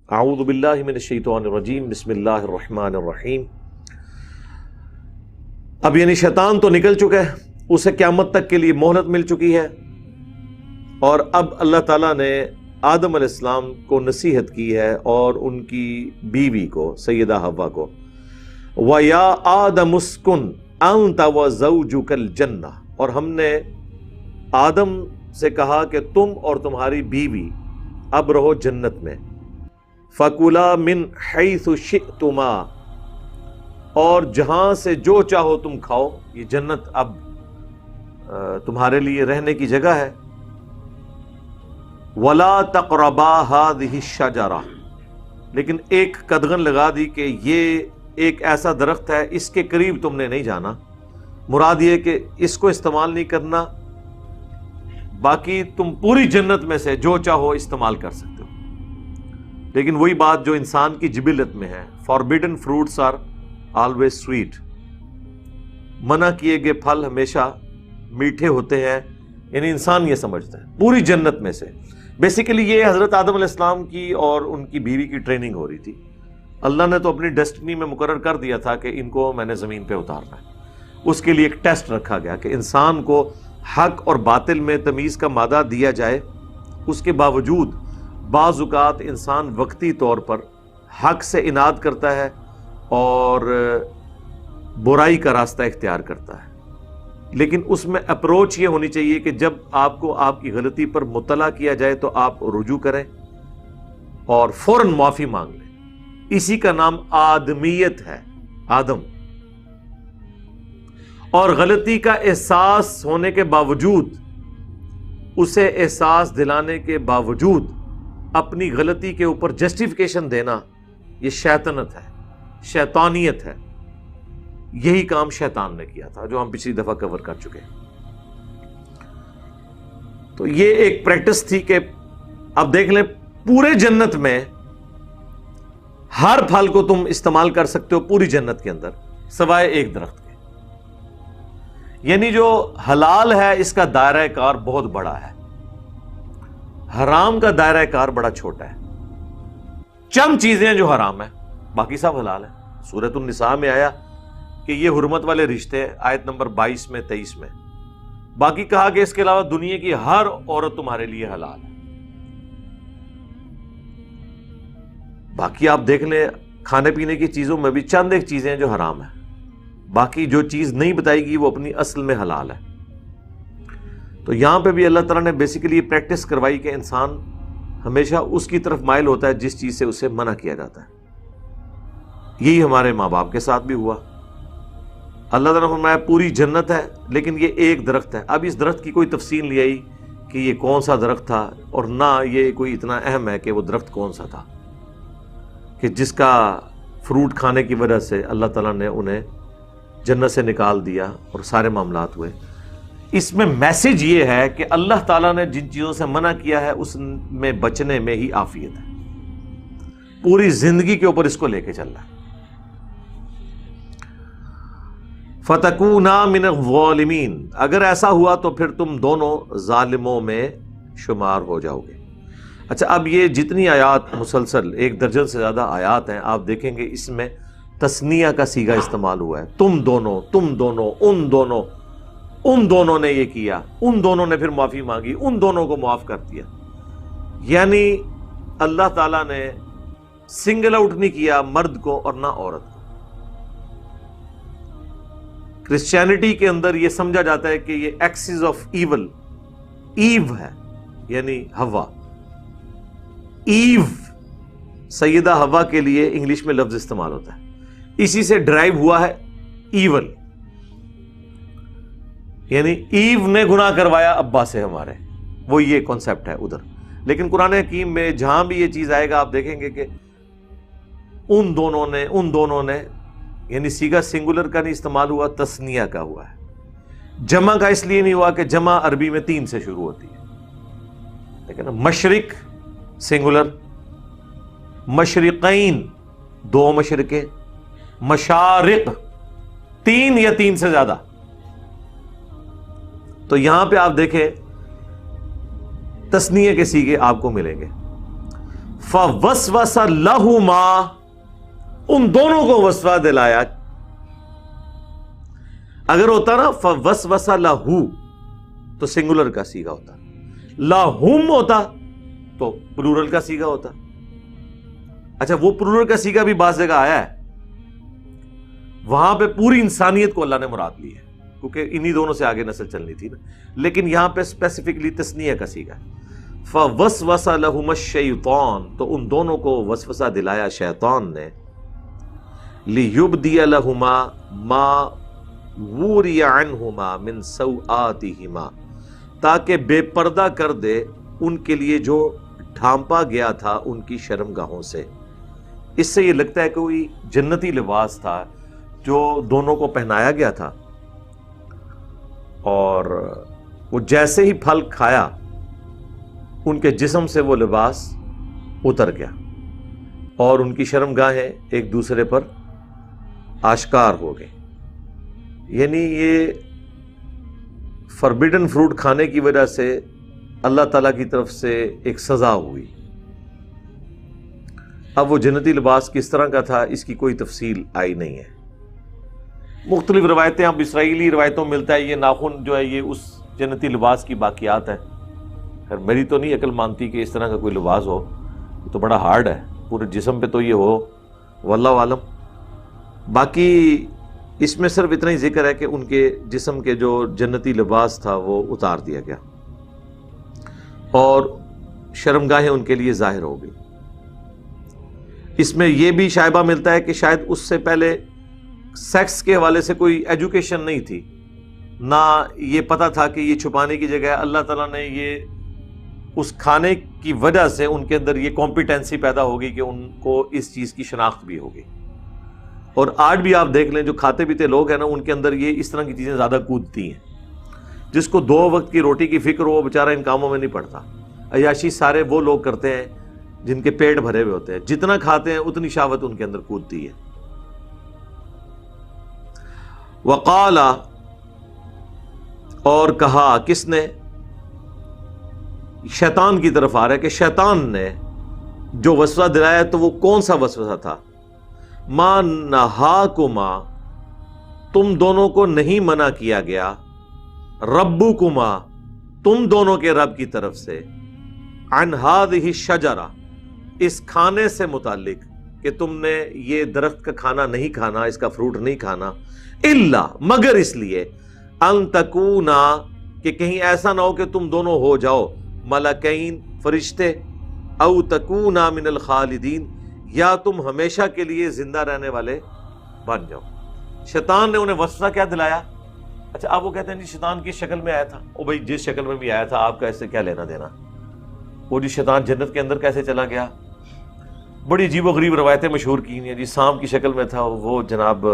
اعوذ باللہ من الشیطان الرجیم، بسم اللہ الرحمن الرحیم۔ اب یعنی شیطان تو نکل چکا ہے، اسے قیامت تک کے لیے مہلت مل چکی ہے، اور اب اللہ تعالیٰ نے آدم علیہ السلام کو نصیحت کی ہے اور ان کی بیوی کو سیدہ حوا کو، وَيَا آدَمُ اسْكُنْ أَنْتَ وَزَوْجُكَ الْجَنَّةَ، اور ہم نے آدم سے کہا کہ تم اور تمہاری بیوی اب رہو جنت میں، فَكُلَا مِنْ حَيْثُ شِئْتُمَا، اور جہاں سے جو چاہو تم کھاؤ، یہ جنت اب تمہارے لیے رہنے کی جگہ ہے۔ وَلَا تَقْرَبَا هَذِهِ الشَّجَرَةَ، لیکن ایک قدغن لگا دی کہ یہ ایک ایسا درخت ہے، اس کے قریب تم نے نہیں جانا۔ مراد یہ کہ اس کو استعمال نہیں کرنا، باقی تم پوری جنت میں سے جو چاہو استعمال کر سکتے ہو۔ لیکن وہی بات جو انسان کی جبلت میں ہے، forbidden fruits are always sweet, منع کیے گئے پھل ہمیشہ میٹھے ہوتے ہیں، یعنی انسان یہ سمجھتا ہے پوری جنت میں سے۔ بیسیکلی یہ حضرت آدم علیہ السلام کی اور ان کی بیوی کی ٹریننگ ہو رہی تھی۔ اللہ نے تو اپنی ڈیسٹنی میں مقرر کر دیا تھا کہ ان کو میں نے زمین پہ اتارنا ہے، اس کے لیے ایک ٹیسٹ رکھا گیا کہ انسان کو حق اور باطل میں تمیز کا مادہ دیا جائے، اس کے باوجود بعض اوقات انسان وقتی طور پر حق سے اناد کرتا ہے اور برائی کا راستہ اختیار کرتا ہے، لیکن اس میں اپروچ یہ ہونی چاہیے کہ جب آپ کو آپ کی غلطی پر مطلع کیا جائے تو آپ رجوع کریں اور فوراً معافی مانگ لیں۔ اسی کا نام آدمیت ہے، آدم۔ اور غلطی کا احساس ہونے کے باوجود، اسے احساس دلانے کے باوجود اپنی غلطی کے اوپر جسٹیفیکیشن دینا، یہ شیطنت ہے، شیطانیت ہے۔ یہی کام شیطان نے کیا تھا جو ہم پچھلی دفعہ کور کر چکے ہیں۔ تو یہ ایک پریکٹس تھی کہ اب دیکھ لیں پورے جنت میں ہر پھل کو تم استعمال کر سکتے ہو پوری جنت کے اندر، سوائے ایک درخت کے۔ یعنی جو حلال ہے اس کا دائرہ کار بہت بڑا ہے، حرام کا دائرہ کار بڑا چھوٹا ہے۔ چند چیزیں جو حرام ہیں، باقی سب حلال ہے۔ سورۃ النساء میں آیا کہ یہ حرمت والے رشتے ہیں، آیت نمبر 22 میں 23 میں۔ باقی کہا کہ اس کے علاوہ دنیا کی ہر عورت تمہارے لیے حلال ہے۔ باقی آپ دیکھ لیں کھانے پینے کی چیزوں میں بھی چند ایک چیزیں ہیں جو حرام ہیں، باقی جو چیز نہیں بتائے گی وہ اپنی اصل میں حلال ہے۔ تو یہاں پہ بھی اللہ تعالیٰ نے بیسیکلی یہ پریکٹس کروائی کہ انسان ہمیشہ اس کی طرف مائل ہوتا ہے جس چیز سے اسے منع کیا جاتا ہے۔ یہی ہمارے ماں باپ کے ساتھ بھی ہوا۔ اللہ تعالیٰ نے فرمایا پوری جنت ہے لیکن یہ ایک درخت ہے۔ اب اس درخت کی کوئی تفصیل نہیں آئی کہ یہ کون سا درخت تھا، اور نہ یہ کوئی اتنا اہم ہے کہ وہ درخت کون سا تھا کہ جس کا فروٹ کھانے کی وجہ سے اللہ تعالیٰ نے انہیں جنت سے نکال دیا اور سارے معاملات ہوئے۔ اس میں میسج یہ ہے کہ اللہ تعالیٰ نے جن چیزوں سے منع کیا ہے اس میں بچنے میں ہی عافیت ہے، پوری زندگی کے اوپر اس کو لے کے چلنا ہے۔ فَتَكُونَا مِنَ الظَّالِمِينَ، اگر ایسا ہوا تو پھر تم دونوں ظالموں میں شمار ہو جاؤ گے۔ اچھا، اب یہ جتنی آیات مسلسل 1 درجن سے زیادہ آیات ہیں، آپ دیکھیں گے اس میں تثنیہ کا صیغہ استعمال ہوا ہے۔ تم دونوں، تم دونوں، ان دونوں نے یہ کیا، ان دونوں نے پھر معافی مانگی، ان دونوں کو معاف کر دیا۔ یعنی اللہ تعالیٰ نے سنگل آؤٹ نہیں کیا مرد کو اور نہ عورت کو۔ کرسچینٹی کے اندر یہ سمجھا جاتا ہے کہ یہ ایکسس آف ایول، ایو ہے، یعنی حوا۔ ایو سیدہ حوا کے لیے انگلش میں لفظ استعمال ہوتا ہے، اسی سے ڈرائیو ہوا ہے ایول، یعنی ایو نے گناہ کروایا ابا سے ہمارے، وہ یہ کانسیپٹ ہے ادھر۔ لیکن قرآن حکیم میں جہاں بھی یہ چیز آئے گا آپ دیکھیں گے کہ ان دونوں نے یعنی صیغہ سنگولر کا نہیں استعمال ہوا، تثنیہ کا ہوا ہے۔ جمع کا اس لیے نہیں ہوا کہ جمع عربی میں 3 سے شروع ہوتی ہے، لیکن مشرق سنگولر، مشرقین 2 مشرقیں، مشارق 3 یا 3 سے زیادہ۔ تو یہاں پہ آپ دیکھیں تثنیہ کے صیغے آپ کو ملیں گے۔ فوسوس لہما، ان دونوں کو وسوسہ دلایا. اگر ہوتا نا فوسوس لہو تو سنگولر کا صیغہ ہوتا، لہم ہوتا تو پلورل کا صیغہ ہوتا. اچھا وہ پلورل کا صیغہ بھی بعض جگہ آیا ہے، وہاں پہ پوری انسانیت کو اللہ نے مراد لی ہے کیونکہ انہی دونوں سے آگے نسل چلنی تھی نا، لیکن یہاں پہ اسپیسیفکلی تثنیہ کا صیغہ ہے. فوسوس لہما الشیطان، تو ان دونوں کو وسوسہ دلایا شیطان نے، لیبدی لہما ما وری عنہما من سوآتہما، تاکہ بے پردہ کر دے ان کے لیے جو ڈھانپا گیا تھا ان کی شرمگاہوں سے. اس سے یہ لگتا ہے کہ کوئی جنتی لباس تھا جو دونوں کو پہنایا گیا تھا، اور وہ جیسے ہی پھل کھایا ان کے جسم سے وہ لباس اتر گیا اور ان کی شرمگاہیں ایک دوسرے پر آشکار ہو گئی. یعنی یہ فربیڈن فروٹ کھانے کی وجہ سے اللہ تعالیٰ کی طرف سے ایک سزا ہوئی. اب وہ جنتی لباس کس طرح کا تھا اس کی کوئی تفصیل آئی نہیں ہے. مختلف روایتیں، اب اسرائیلی روایتوں میں ملتا ہے یہ ناخن جو ہے یہ اس جنتی لباس کی باقیات ہے. خیر میری تو نہیں عقل مانتی کہ اس طرح کا کوئی لباس ہو، یہ تو بڑا ہارڈ ہے، پورے جسم پہ تو یہ ہو، واللہ عالم. باقی اس میں صرف اتنا ہی ذکر ہے کہ ان کے جسم کے جو جنتی لباس تھا وہ اتار دیا گیا اور شرمگاہیں ان کے لیے ظاہر ہو گئی. اس میں یہ بھی شائبہ ملتا ہے کہ شاید اس سے پہلے سیکس کے حوالے سے کوئی ایجوکیشن نہیں تھی، نہ یہ پتا تھا کہ یہ چھپانے کی جگہ ہے. اللہ تعالیٰ نے یہ اس کھانے کی وجہ سے ان کے اندر یہ کمپیٹنسی پیدا ہوگی کہ ان کو اس چیز کی شناخت بھی ہوگی. اور آج بھی آپ دیکھ لیں جو کھاتے پیتے لوگ ہیں نا ان کے اندر یہ اس طرح کی چیزیں زیادہ کودتی ہیں. جس کو 2 وقت کی روٹی کی فکر ہو وہ بیچارہ ان کاموں میں نہیں پڑتا. عیاشی سارے وہ لوگ کرتے ہیں جن کے پیٹ بھرے ہوئے ہوتے ہیں، جتنا کھاتے ہیں اتنی شہوت ان کے اندر کودتی ہے. وقال، اور کہا، کس نے؟ شیطان کی طرف آ رہا ہے کہ شیطان نے جو وسوسہ دلایا تو وہ کون سا وسوسہ تھا؟ ما نہاکما، تم دونوں کو نہیں منع کیا گیا، ربکما، تم دونوں کے رب کی طرف سے، عن ہذہ الشجرہ، اس کھانے سے متعلق کہ تم نے یہ درخت کا کھانا نہیں کھانا، اس کا فروٹ نہیں کھانا، الا، مگر اس لیے، ان تکونا، کہ کہیں ایسا نہ ہو کہ تم دونوں ہو جاؤ ملکین، فرشتے، او تکونا من الخالدین، یا تم ہمیشہ کے لیے زندہ رہنے والے بن جاؤ. شیطان نے انہیں وسوسہ کیا دلایا؟ اچھا اب وہ کہتے ہیں جی شیطان کی شکل میں آیا تھا. او بھائی جس شکل میں بھی آیا تھا آپ کا اس سے کیا لینا دینا؟ وہ جی شیطان جنت کے اندر کیسے چلا گیا؟ بڑی عجیب و غریب روایتیں مشہور کی ہیں. جی سانپ کی شکل میں تھا، وہ جناب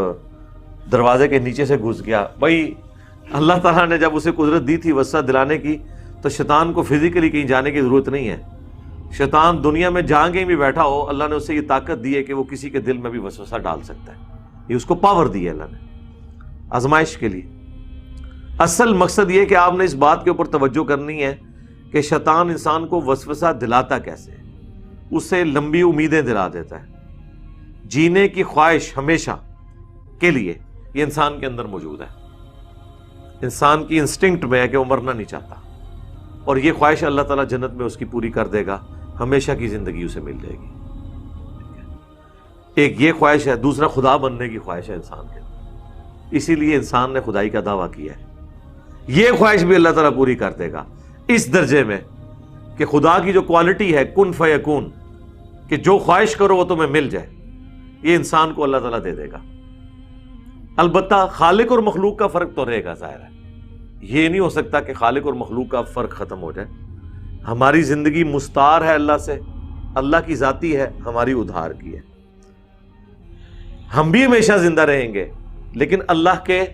دروازے کے نیچے سے گھس گیا. بھائی اللہ تعالیٰ نے جب اسے قدرت دی تھی وسوسہ دلانے کی تو شیطان کو فزیکلی کہیں جانے کی ضرورت نہیں ہے. شیطان دنیا میں جہاں کہیں بھی بیٹھا ہو اللہ نے اسے یہ طاقت دی ہے کہ وہ کسی کے دل میں بھی وسوسہ ڈال سکتا ہے. یہ اس کو پاور دی ہے اللہ نے آزمائش کے لیے. اصل مقصد یہ کہ آپ نے اس بات کے اوپر توجہ کرنی ہے کہ شیطان انسان کو وسوسہ دلاتا کیسے ہے. اسے لمبی امیدیں دلا دیتا ہے. جینے کی خواہش ہمیشہ کے لیے یہ انسان کے اندر موجود ہے. انسان کی انسٹنکٹ میں ہے کہ وہ مرنا نہیں چاہتا، اور یہ خواہش اللہ تعالیٰ جنت میں اس کی پوری کر دے گا، ہمیشہ کی زندگی اسے مل جائے گی. ایک یہ خواہش ہے، دوسرا خدا بننے کی خواہش ہے انسان کے اندر. اسی لیے انسان نے خدائی کا دعویٰ کیا ہے. یہ خواہش بھی اللہ تعالیٰ پوری کر دے گا اس درجے میں کہ خدا کی جو کوالٹی ہے کن فیکون، کہ جو خواہش کرو وہ تمہیں مل جائے، یہ انسان کو اللہ تعالیٰ دے دے گا. البتہ خالق اور مخلوق کا فرق تو رہے گا، ظاہر ہے. یہ نہیں ہو سکتا کہ خالق اور مخلوق کا فرق ختم ہو جائے. ہماری زندگی مستعار ہے اللہ سے، اللہ کی ذاتی ہے، ہماری ادھار کی ہے. ہم بھی ہمیشہ زندہ رہیں گے لیکن اللہ کے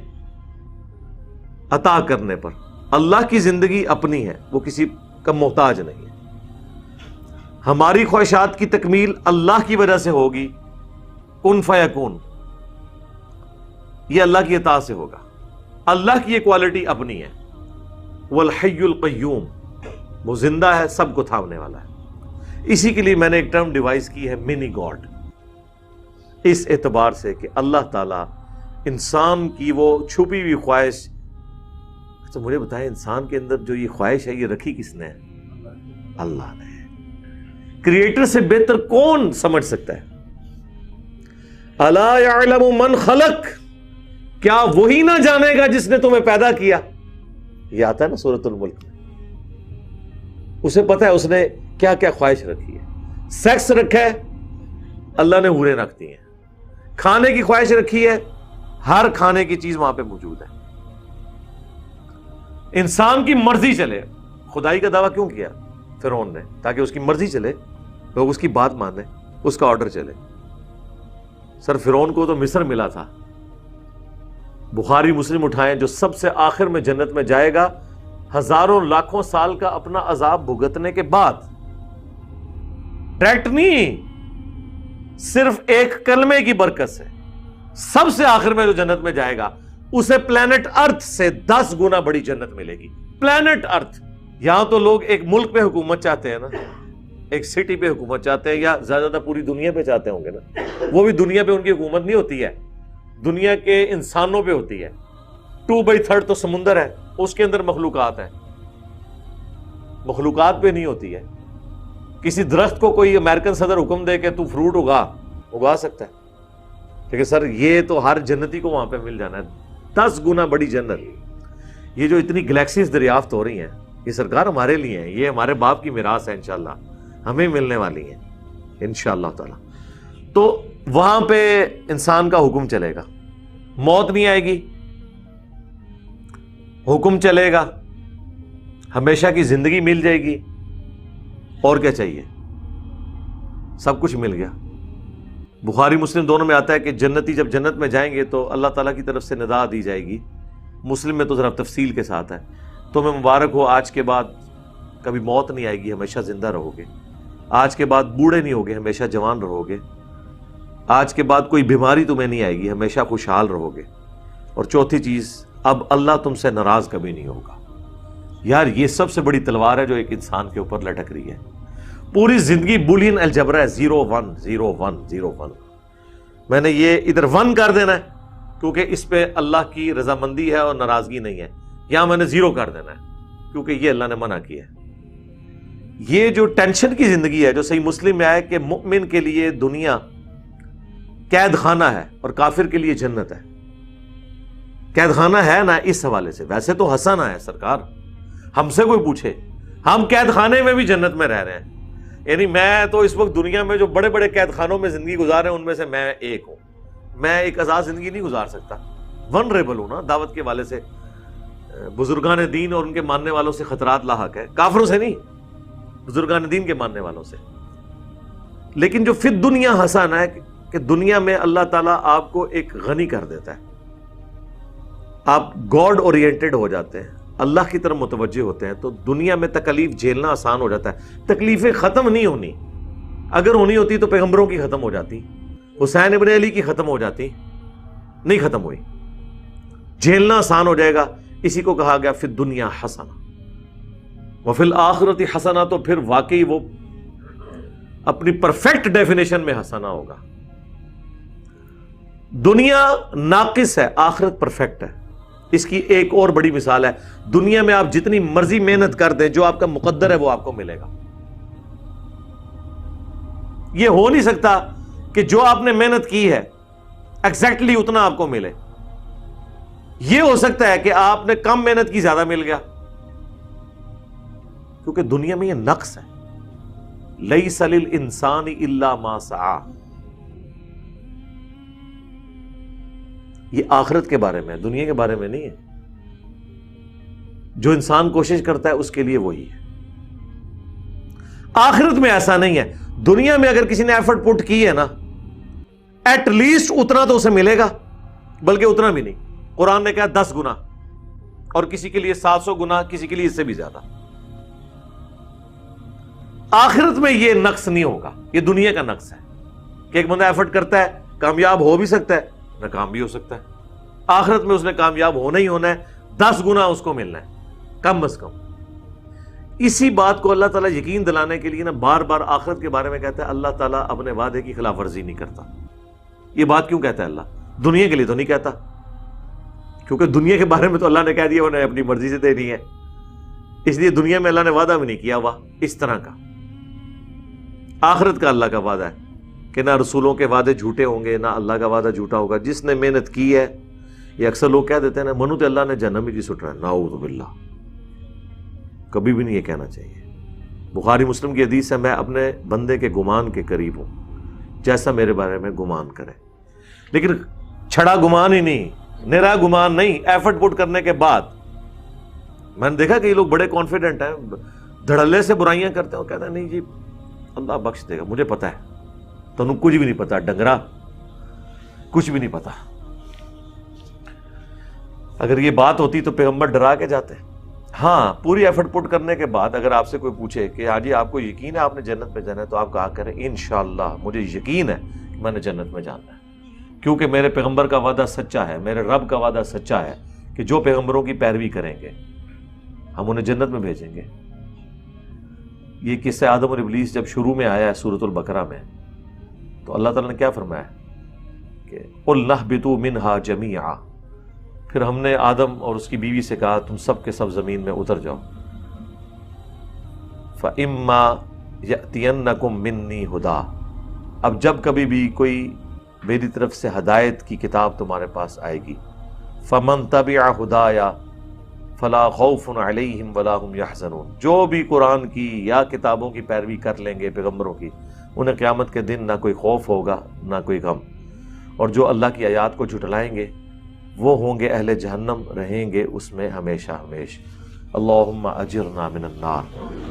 عطا کرنے پر. اللہ کی زندگی اپنی ہے، وہ کسی کا محتاج نہیں ہے. ہماری خواہشات کی تکمیل اللہ کی وجہ سے ہوگی، کن فیکون، یہ اللہ کی عطا سے ہوگا. اللہ کی یہ کوالٹی اپنی ہے. والحی القیوم، وہ زندہ ہے، سب کو تھامنے والا ہے. اسی کے لیے میں نے ایک ٹرم ڈیوائز کی ہے منی گاڈ، اس اعتبار سے کہ اللہ تعالیٰ انسان کی وہ چھپی ہوئی خواہش، اچھا مجھے بتائیں انسان کے اندر جو یہ خواہش ہے یہ رکھی کس نے؟ اللہ نے۔ کریٹر سے بہتر کون سمجھ سکتا ہے؟ الا یعلم من خلق، کیا وہی نہ جانے گا جس نے تمہیں پیدا کیا؟ یہ آتا ہے نا سورۃ الملک میں، اسے پتا ہے اس نے کیا کیا خواہش رکھی ہے۔ سیکس رکھا ہے، اللہ نے حوریں رکھ دی ہیں۔ کھانے کی خواہش رکھی ہے، ہر کھانے کی چیز وہاں پہ موجود ہے۔ انسان کی مرضی چلے، خدائی کا دعویٰ کیوں کیا فرعون نے؟ تاکہ اس کی مرضی چلے، لوگ اس کی بات مانیں، اس کا آرڈر چلے۔ سر فرعون کو تو مصر ملا تھا، بخاری مسلم اٹھائیں، جو سب سے آخر میں جنت میں جائے گا ہزاروں لاکھوں سال کا اپنا عذاب بھگتنے کے بعد، ڈائریکٹ نہیں، صرف ایک کلمے کی برکت سے سب سے آخر میں جو جنت میں جائے گا اسے پلانٹ ارتھ سے 10 گنا بڑی جنت ملے گی۔ پلانٹ ارتھ، یہاں تو لوگ ایک ملک پہ حکومت چاہتے ہیں نا، ایک سٹی پہ حکومت چاہتے ہیں، یا زیادہ پوری دنیا پہ چاہتے ہوں گے نا۔ وہ بھی دنیا پہ ان کی حکومت نہیں ہوتی ہے، دنیا کے انسانوں پہ ہوتی ہے۔ 2/3 تو سمندر ہے، اس کے اندر مخلوقات ہیں، مخلوقات پہ نہیں ہوتی ہے۔ کسی درخت کو کوئی امریکن صدر حکم دے کہ تو فروٹ اگا سکتا ہے، لیکن سر یہ تو ہر جنتی کو وہاں پہ مل جانا ہے، 10 گنا بڑی جنت۔ یہ جو اتنی گلیکسیز دریافت ہو رہی ہیں یہ سرکار ہمارے لیے ہیں، یہ ہمارے باپ کی میراث ہے، انشاءاللہ ہمیں ملنے والی ہیں انشاءاللہ تعالی۔ تو وہاں پہ انسان کا حکم چلے گا، موت نہیں آئے گی، حکم چلے گا، ہمیشہ کی زندگی مل جائے گی، اور کیا چاہیے؟ سب کچھ مل گیا۔ بخاری مسلم دونوں میں آتا ہے کہ جنتی جب جنت میں جائیں گے تو اللہ تعالیٰ کی طرف سے ندا دی جائے گی، مسلم میں تو ذرا تفصیل کے ساتھ ہے، تمہیں مبارک ہو، آج کے بعد کبھی موت نہیں آئے گی، ہمیشہ زندہ رہو گے، آج کے بعد بوڑھے نہیں ہوگے، ہمیشہ جوان رہو گے، آج کے بعد کوئی بیماری تمہیں نہیں آئے گی، ہمیشہ خوشحال رہو گے، اور چوتھی چیز، اب اللہ تم سے ناراض کبھی نہیں ہوگا۔ یار یہ سب سے بڑی تلوار ہے جو ایک انسان کے اوپر لٹک رہی ہے۔ پوری زندگی بولین الجبرا ہے، 0 1 0 1 0 1۔ میں نے یہ ادھر 1 کر دینا ہے کیونکہ اس پہ اللہ کی رضامندی ہے اور ناراضگی نہیں ہے، یہاں میں نے 0 کر دینا ہے کیونکہ یہ اللہ نے منع کیا ہے۔ یہ جو ٹینشن کی زندگی ہے جو صحیح مسلم میں آئے کہ مؤمن کے لیے دنیا قید خانہ ہے اور کافر کے لیے جنت ہے۔ قید خانہ ہے نا اس حوالے سے، ویسے تو حسنہ ہے سرکار، ہم سے کوئی پوچھے ہم قید خانے میں بھی جنت میں رہ رہے ہیں، یعنی میں تو اس وقت دنیا میں جو بڑے بڑے قید خانوں میں زندگی گزار رہے ہیں ان میں سے میں ایک ہوں، میں ایک آزاد زندگی نہیں گزار سکتا، ونریبل ہوں نا، دعوت کے والے سے بزرگان دین اور ان کے ماننے والوں سے خطرات لاحق ہے، کافروں سے نہیں، بزرگان دین کے ماننے والوں سے۔ لیکن جو فی دنیا حسن ہے کہ دنیا میں اللہ تعالیٰ آپ کو ایک غنی کر دیتا ہے، آپ گاڈ اورینٹڈ ہو جاتے ہیں، اللہ کی طرف متوجہ ہوتے ہیں، تو دنیا میں تکلیف جھیلنا آسان ہو جاتا ہے۔ تکلیفیں ختم نہیں ہونی، اگر ہونی ہوتی تو پیغمبروں کی ختم ہو جاتی، حسین ابن علی کی ختم ہو جاتی، نہیں ختم ہوئی، جھیلنا آسان ہو جائے گا۔ اسی کو کہا گیا فی الدنیا حسنہ وفی الآخرۃ حسنہ، تو پھر واقعی وہ اپنی پرفیکٹ ڈیفینیشن میں حسنہ ہوگا۔ دنیا ناقص ہے، آخرت پرفیکٹ ہے۔ اس کی ایک اور بڑی مثال ہے، دنیا میں آپ جتنی مرضی محنت کر دیں، جو آپ کا مقدر ہے وہ آپ کو ملے گا۔ یہ ہو نہیں سکتا کہ جو آپ نے محنت کی ہے ایگزیکٹلی اتنا آپ کو ملے۔ یہ ہو سکتا ہے کہ آپ نے کم محنت کی، زیادہ مل گیا، کیونکہ دنیا میں یہ نقص ہے، لیس للانسان الا ما سعی۔ یہ آخرت کے بارے میں ہے، دنیا کے بارے میں نہیں ہے۔ جو انسان کوشش کرتا ہے اس کے لیے وہی ہے۔ آخرت میں ایسا نہیں ہے، دنیا میں اگر کسی نے ایفرٹ پٹ کی ہے نا، ایٹ لیسٹ اتنا تو اسے ملے گا، بلکہ اتنا بھی نہیں۔ قرآن نے کہا 10 گنا، اور کسی کے لیے 700 گنا، کسی کے لیے اس سے بھی زیادہ۔ آخرت میں یہ نقص نہیں ہوگا، یہ دنیا کا نقص ہے کہ ایک بندہ ایفرٹ کرتا ہے، کامیاب ہو بھی سکتا ہے، ناکام بھی ہو سکتا ہے۔ آخرت میں اس نے کامیاب ہونا ہی ہونا ہے، 10 گنا اس کو ملنا ہے کم از کم۔ اسی بات کو اللہ تعالیٰ یقین دلانے کے لیے نا بار بار آخرت کے بارے میں کہتا ہے اللہ تعالیٰ اپنے وعدے کی خلاف ورزی نہیں کرتا. یہ بات کیوں کہتا ہے اللہ؟ دنیا کے لیے تو نہیں کہتا، کیونکہ دنیا کے بارے میں تو اللہ نے کہہ دیا انہیں اپنی مرضی سے دینی ہے، اس لیے دنیا میں اللہ نے وعدہ بھی نہیں کیا ہوا اس طرح کا. آخرت کا اللہ کا وعدہ ہے کہ نہ رسولوں کے وعدے جھوٹے ہوں گے، نہ اللہ کا وعدہ جھوٹا ہوگا. جس نے محنت کی ہے، یہ اکثر لوگ کہہ دیتے ہیں نا منو تو اللہ نے جہنم ہی جی سٹ رہا ہے، نعوذ باللہ. کبھی بھی نہیں یہ کہنا چاہیے. بخاری مسلم کی حدیث ہے میں اپنے بندے کے گمان کے قریب ہوں جیسا میرے بارے میں گمان کرے. لیکن چھڑا گمان ہی نہیں، نرا گمان نہیں، ایفرٹ پٹ کرنے کے بعد. میں نے دیکھا کہ یہ لوگ بڑے کانفیڈنٹ ہیں، دھڑلے سے برائیاں کرتے ہیں اور کہتے ہیں نہیں جی اللہ بخش دے گا، مجھے پتا ہے. تنوں کچھ بھی نہیں پتا ڈنگرا، کچھ بھی نہیں پتا. اگر یہ بات ہوتی تو پیغمبر ڈرا کے جاتے. ہاں پوری ایفرٹ پٹ کرنے کے بعد اگر آپ سے کوئی پوچھے کہ ہاں جی آپ کو یقین ہے آپ نے جنت میں جانا ہے، تو آپ کہا کریں انشاءاللہ مجھے یقین ہے کہ میں نے جنت میں جانا ہے، کیونکہ میرے پیغمبر کا وعدہ سچا ہے، میرے رب کا وعدہ سچا ہے کہ جو پیغمبروں کی پیروی کریں گے ہم انہیں جنت میں بھیجیں گے. یہ قصہ آدم اور ابلیس جب شروع میں آیا ہے سورۃ البقرہ میں، تو اللہ تعالیٰ نے کیا فرمایا کہ قُلْ نَهْبِطُوا مِنْهَا جَمِيعًا، پھر ہم نے آدم اور اس کی بیوی سے کہا تم سب کے سب زمین میں اتر جاؤ. فَإِمَّا يَأْتِيَنَّكُم مِّنِّي هُدًى، اب جب کبھی بھی کوئی میری طرف سے ہدایت کی کتاب تمہارے پاس آئے گی، فَمَن تَبِعَ هُدَايَ فَلَا خَوْفٌ عَلَيْهِمْ وَلَا هُمْ يَحْزَنُونَ، جو بھی قرآن کی یا کتابوں کی پیروی کر لیں گے پیغمبروں کی، انہیں قیامت کے دن نہ کوئی خوف ہوگا نہ کوئی غم. اور جو اللہ کی آیات کو جھٹلائیں گے وہ ہوں گے اہل جہنم، رہیں گے اس میں ہمیشہ ہمیشہ. اللہم اجرنا من النار،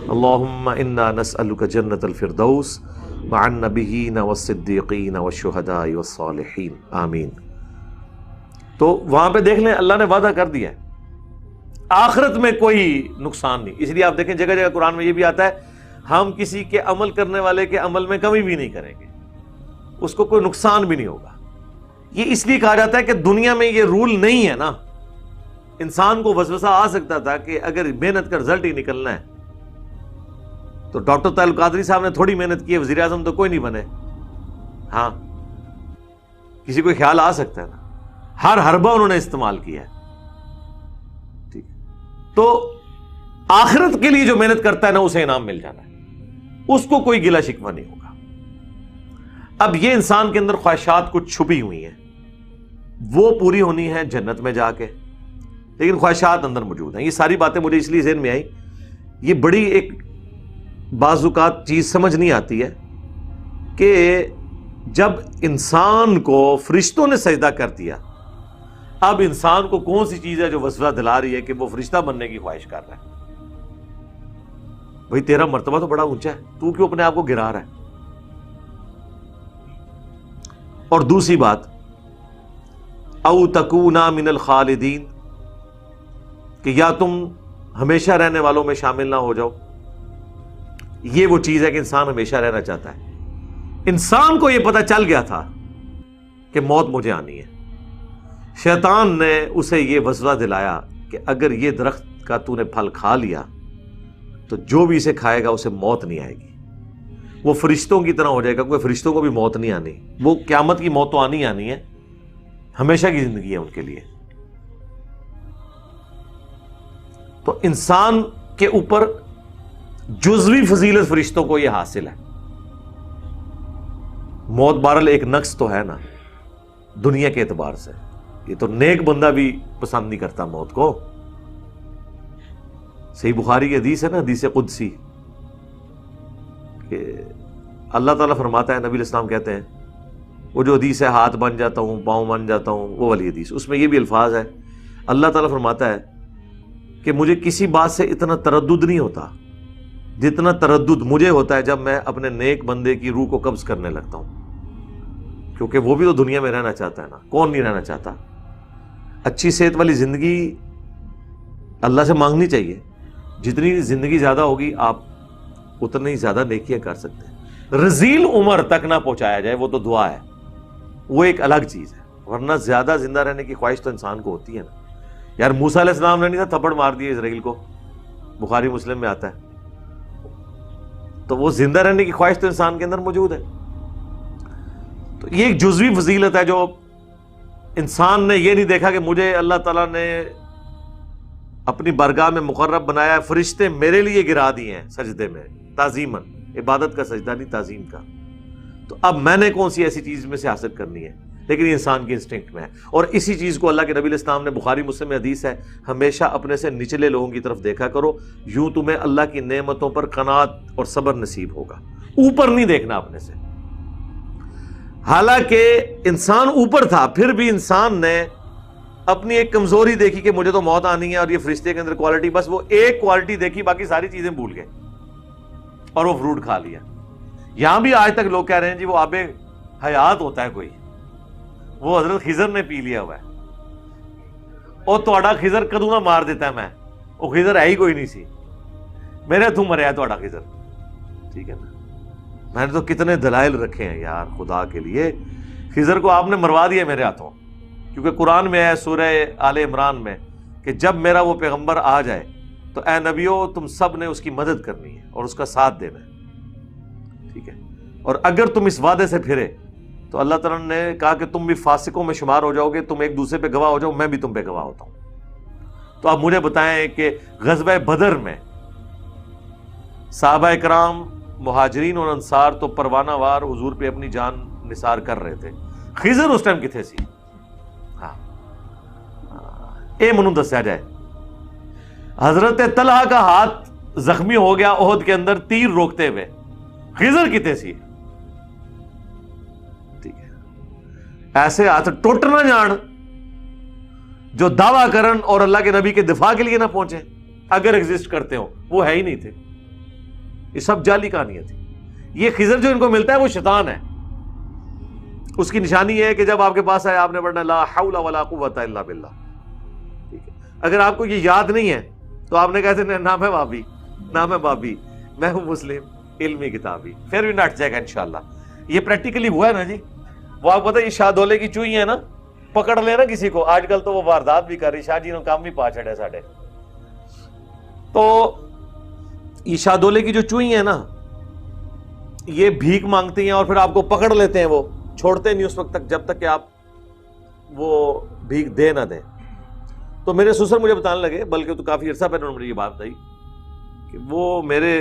اللہم انا نسألک جنت الفردوس مع النبیین والصدیقین والشہداء والصالحین، آمین. تو وہاں پہ دیکھ لیں اللہ نے وعدہ کر دیا ہے آخرت میں کوئی نقصان نہیں. اس لیے آپ دیکھیں جگہ جگہ قرآن میں یہ بھی آتا ہے ہم کسی کے عمل کرنے والے کے عمل میں کمی بھی نہیں کریں گے، اس کو کوئی نقصان بھی نہیں ہوگا. یہ اس لیے کہا جاتا ہے کہ دنیا میں یہ رول نہیں ہے نا. انسان کو وسوسہ آ سکتا تھا کہ اگر محنت کا رزلٹ ہی نکلنا ہے تو ڈاکٹر طاہر القادری صاحب نے تھوڑی محنت کی ہے، وزیر اعظم تو کوئی نہیں بنے. ہاں کسی کو خیال آ سکتا ہے نا، ہر حربہ انہوں نے استعمال کیا ہے. ٹھیک، تو آخرت کے لیے جو محنت کرتا ہے نا اسے انعام مل جانا ہے، اس کو کوئی گلہ شکوہ نہیں ہوگا. اب یہ انسان کے اندر خواہشات کچھ چھپی ہوئی ہیں، وہ پوری ہونی ہے جنت میں جا کے، لیکن خواہشات اندر موجود ہیں. یہ ساری باتیں مجھے اس لیے ذہن میں آئی، یہ بڑی ایک بعض اوقات چیز سمجھ نہیں آتی ہے کہ جب انسان کو فرشتوں نے سجدہ کر دیا، اب انسان کو کون سی چیز ہے جو وسوسہ دلا رہی ہے کہ وہ فرشتہ بننے کی خواہش کر رہا ہے؟ بھئی تیرا مرتبہ تو بڑا اونچا ہے، تو کیوں اپنے آپ کو گرا رہا ہے؟ اور دوسری بات او تکونا من الخالدین، کہ یا تم ہمیشہ رہنے والوں میں شامل نہ ہو جاؤ. یہ وہ چیز ہے کہ انسان ہمیشہ رہنا چاہتا ہے. انسان کو یہ پتہ چل گیا تھا کہ موت مجھے آنی ہے. شیطان نے اسے یہ وسوسہ دلایا کہ اگر یہ درخت کا تو نے پھل کھا لیا تو جو بھی اسے کھائے گا اسے موت نہیں آئے گی، وہ فرشتوں کی طرح ہو جائے گا. کیونکہ فرشتوں کو بھی موت نہیں آنی، وہ قیامت کی موت تو آنی آنی ہے، ہمیشہ کی زندگی ہے ان کے لیے. تو انسان کے اوپر جزوی فضیلت فرشتوں کو یہ حاصل ہے. موت بہرحال ایک نقص تو ہے نا دنیا کے اعتبار سے، یہ تو نیک بندہ بھی پسند نہیں کرتا موت کو. صحیح بخاری کی حدیث ہے نا، حدیث قدسی، کہ اللہ تعالیٰ فرماتا ہے، نبی علیہ السلام کہتے ہیں، وہ جو حدیث ہے ہاتھ بن جاتا ہوں پاؤں بن جاتا ہوں، وہ والی حدیث، اس میں یہ بھی الفاظ ہے، اللہ تعالیٰ فرماتا ہے کہ مجھے کسی بات سے اتنا تردد نہیں ہوتا جتنا تردد مجھے ہوتا ہے جب میں اپنے نیک بندے کی روح کو قبض کرنے لگتا ہوں. کیونکہ وہ بھی تو دنیا میں رہنا چاہتا ہے نا، کون نہیں رہنا چاہتا. اچھی صحت والی زندگی اللہ سے مانگنی چاہیے. جتنی زندگی زیادہ ہوگی آپ اتنی زیادہ نیکیاں کر سکتے ہیں. رذیل عمر تک نہ پہنچایا جائے وہ تو دعا ہے، وہ ایک الگ چیز ہے. ورنہ زیادہ زندہ رہنے کی خواہش تو انسان کو ہوتی ہے نا. یار موسیٰ علیہ السلام نے نہیں تھا تھپڑ مار دیے اسرائیل کو، بخاری مسلم میں آتا ہے. تو وہ زندہ رہنے کی خواہش تو انسان کے اندر موجود ہے. تو یہ ایک جزوی فضیلت ہے جو انسان نے یہ نہیں دیکھا کہ مجھے اللہ تعالیٰ نے اپنی برگاہ میں مقرب بنایا، فرشتے میرے لیے گرا دیے ہیں سجدے میں تعظیماً، عبادت کا سجدہ نہیں تعظیم کا، تو اب میں نے کون سی ایسی چیز میں سے حاصل کرنی ہے. لیکن یہ انسان کی انسٹنکٹ میں ہے. اور اسی چیز کو اللہ کے نبی علیہ السلام نے بخاری مسلم میں حدیث ہے، ہمیشہ اپنے سے نچلے لوگوں کی طرف دیکھا کرو، یوں تمہیں اللہ کی نعمتوں پر قناعت اور صبر نصیب ہوگا. اوپر نہیں دیکھنا اپنے سے. حالانکہ انسان اوپر تھا، پھر بھی انسان نے اپنی ایک کمزوری دیکھی کہ مجھے تو موت آنی ہے، اور یہ فرشتے کے اندر کوالٹی، بس وہ ایک کوالٹی دیکھی، باقی ساری چیزیں بھول گئے اور وہ فروٹ کھا لیا. یہاں بھی آج تک لوگ کہہ رہے ہیں جی وہ آب حیات ہوتا ہے کوئی، وہ حضرت خضر نے پی لیا ہوا ہے، اور تہاڈا خضر کدوں نہ مار دیتا ہے، میں وہ خضر ہے ہی کوئی نہیں سی، میرے ہاتھوں مریا تہاڈا خضر. ٹھیک ہے نا، میں نے تو کتنے دلائل رکھے ہیں یار خدا کے لیے، خضر کو آپ نے مروا دیا میرے ہاتھوں. کیونکہ قرآن میں ہے سورہ آل عمران میں کہ جب میرا وہ پیغمبر آ جائے تو اے نبیو تم سب نے اس کی مدد کرنی ہے اور اس کا ساتھ دینا ہے. ٹھیک ہے، اور اگر تم اس وعدے سے پھرے تو اللہ تعالیٰ نے کہا کہ تم بھی فاسقوں میں شمار ہو جاؤ گے، تم ایک دوسرے پہ گواہ ہو جاؤ، میں بھی تم پہ گواہ ہوتا ہوں. تو آپ مجھے بتائیں کہ غزوہ بدر میں صحابہ اکرام مہاجرین اور انصار تو پروانہ وار حضور پہ اپنی جان نثار کر رہے تھے، خضر اس ٹائم کتنے سی؟ ہاں اے منو دسیا جائے، حضرت طلحہ کا ہاتھ زخمی ہو گیا احد کے اندر تیر روکتے ہوئے، خضر کتنے سی؟ ٹھیک ہے، ایسے ہاتھ ٹوٹ نہ جان جو دعویٰ کرن اور اللہ کے نبی کے دفاع کے لیے نہ پہنچے، اگر ایگزسٹ کرتے ہو، وہ ہے ہی نہیں تھے. یہ سب جعلی کہانیاں تھی. یہ خضر جو ان کو ملتا ہے وہ شیطان ہے. اس کی نشانی یہ ہے کہ جب آپ کے پاس آئے آپ نے پڑھنا لا حول ولا قوت الا باللہ. ٹھیک ہے، اگر آپ کو یہ یاد نہیں ہے تو آپ نے کہتے ہیں نہ میں بابی، نہ میں بابی، میں ہوں مسلم علمی کتابی، پھر بھی نٹ جائے گا انشاءاللہ. یہ پریکٹیکلی ہوا ہے نا جی. وہ آپ پتہ یہ شاہ دولے کی چوئی ہے نا، پکڑ لے نا کسی کو، آج کل تو وہ واردات بھی کر رہی، شاہ جی نے کام بھی پا چھڑے ساڑھے. تو یہ شاہ دولے کی جو چوئی ہیں نا، یہ بھیک مانگتی ہیں اور پھر آپ کو پکڑ لیتے ہیں، وہ چھوڑتے نہیں اس وقت تک جب تک کہ آپ وہ بھیک دے نہ دیں. تو میرے سسر مجھے بتانے لگے، بلکہ تو کافی عرصہ پہلے انہوں نے مجھے یہ بات بتائی کہ وہ میرے